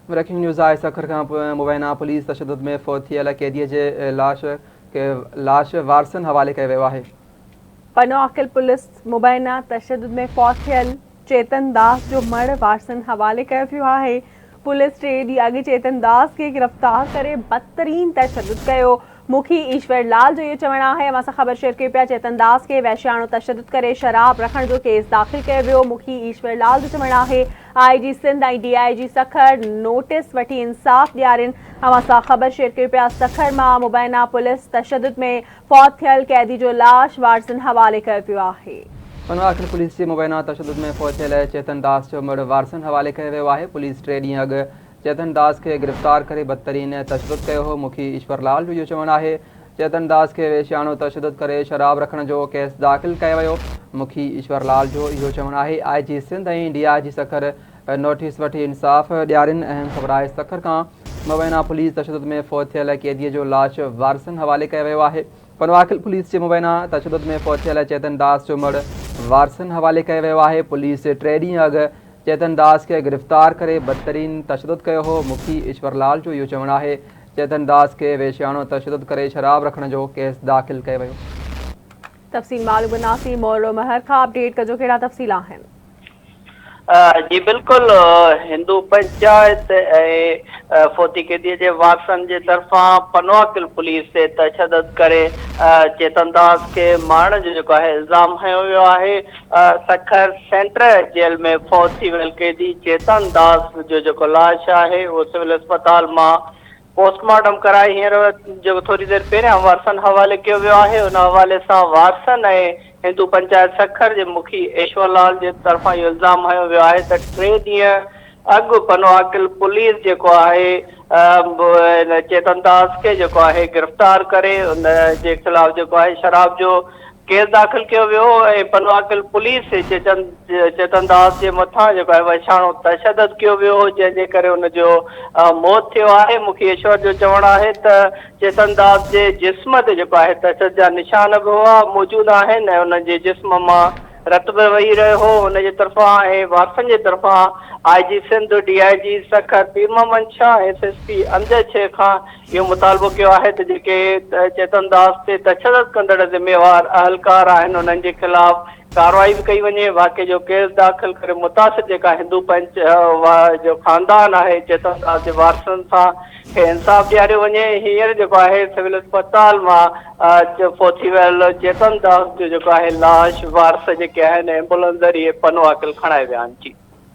Breaking news आहे सखर खां मुबैना police तशद्दुद में फ़ौत थियल कैदीअ जे लाश वारसन हवाले कयो वियो आहे। पनोआकिल पुलिस मुबैना तशद्दुद में फ़ौत थियल चेतन दास जो मड़ वारसन हवाले कयो वियो आहे। पुलिस 3 ॾींहं अॻु चेतन दास खे गिरफ़्तार करे बदतरीन तशद्दुद कयो। मुखी ईश्वर लाल जो इहो चवणु आहे। असां सां ख़बर शेयर कई पिया चेतन दास खे वैश्याणो तशद्दुद करे शराब रखण जो केस दाख़िल कयो वियो। मुखी ईश्वर लाल जो चवणु आहे IG सिंध ऐं DIG सखर नोटिस वठी इंसाफ़ ॾियारीनि। असां सां ख़बर शेयर कई पिया सखर मां मुबैना पुलिस तशद्दुद में फ़ौत थियल कैदी जो लाश वारसन हवाले कयो पियो आहे। पनोआकिल पुलिस जे मुबैना तशद्दुद में फ़ौत थियल चेतन दास जो मड़ वारसन हवाले कयो वियो आहे। पुलिस 3 ॾींहं अॻु चेतन दास खे गिरफ़्तार करे बदतरीन तशद्दुद कयो हो। मुखी ईश्वर लाल जो इहो चवणु आहे चेतन दास खे वेश्याणो तशद्दुद करे शराब रखण जो केस दाख़िल कयो वियो। मुखी ईश्वर लाल जो इहो चवणु आहे IG सिंध ऐं DIG सखर नोटिस वठी इंसाफ़ ॾियारीनि। अहम ख़बर आहे सखर खां मुबैना पुलिस तशद्दुद में फ़ौत थियल कैदीअ जो लाश वारसन हवाले कयो वियो आहे। पनोआकिल पुलिस जे मुबैना तशद्दुद में फ़ौत थियल चेतन दास जो मड़ वारसन हवाले कयो वियो आहे। पुलिस 3 ॾींहं अॻु चेतन दास खे गिरफ़्तार करे बदतरीन तशद्दुद कयो हो। मुखी ईश्वर लाल जो इहो चवणु आहे चेतन दास खे वेश्याणो तशद्दुद करे शराब रखण जो केस दाख़िल कयो वियो। तफ़सील मालूम बनासी मोहरो महर खां अपडेट कजो कहिड़ा तफ़सील आहिनि। जी बिल्कुल हिंदू पंचायत फ़ौती कैदीअ जे वारसन जे तरफ़ां पनोआकिल पुलिस ते तशद्दुद करे चेतन दास खे मारण जो जेको आहे इल्ज़ाम हयो वियो आहे। सखर सेंट्रल जेल में फ़ौत थी वियल कैदी चेतन दास जो जेको लाश आहे उहो सिविल अस्पताल मां पोस्टमार्टम कराए हींअर जेको थोरी देरि पहिरियां वारसन हवाले कयो वियो आहे। उन हवाले सां वारसन ऐं हिंदू पंचायत सखर जे मुखी ईश्वर लाल जे तरफ़ां इहो इल्ज़ाम हयो वियो आहे त 3 ॾींहं अॻु पनोआकिल पुलिस जेको आहे चेतन दास खे जेको आहे गिरफ़्तार करे उन जे ख़िलाफ़ जेको आहे शराब जो केस दाख़िल कियो वियो ऐं पनोआकिल पुलिस चेतन दास जे मथां जेको आहे वेश्याणो तशद्दुद कयो वियो हो जंहिंजे करे हुनजो मौत थियो आहे। मुखी ईश्वर जो चवणु आहे त चेतन दास जे जिस्म ते जेको आहे तशद्दुद जा निशान बि हुआ मौजूदु आहिनि ऐं हुन जे जिस्म मां रत बि वही रहियो हो। हुनजे तरफ़ां ऐं वारसन जे तरफ़ां IG सिंध DIG सखर पीर मोहम्मद शाह SSP अमजद शेख खां इहो मुतालबो कयो आहे त जेके चेतन दास ते तशद्दुद कंदड़ ज़िम्मेवार अहलकार आहिनि उन्हनि जे ख़िलाफ़ कार्रवाई भी कई वञे। वाक़े जो केस दाख़िल करे मुतासिर जेका हिंदू पंच जो ख़ानदान आहे चेतन दास जे वारसनि सां खे इंसाफ़ ॾियारियो वञे। हींअर जेको आहे सिविल अस्पताल मां फ़ौत थी वियल चेतन दास जो जेको आहे लाश वारस जेके आहिनि एम्बुलेंस ज़रिए पनोआकिल खणाए विया आहिनि। जी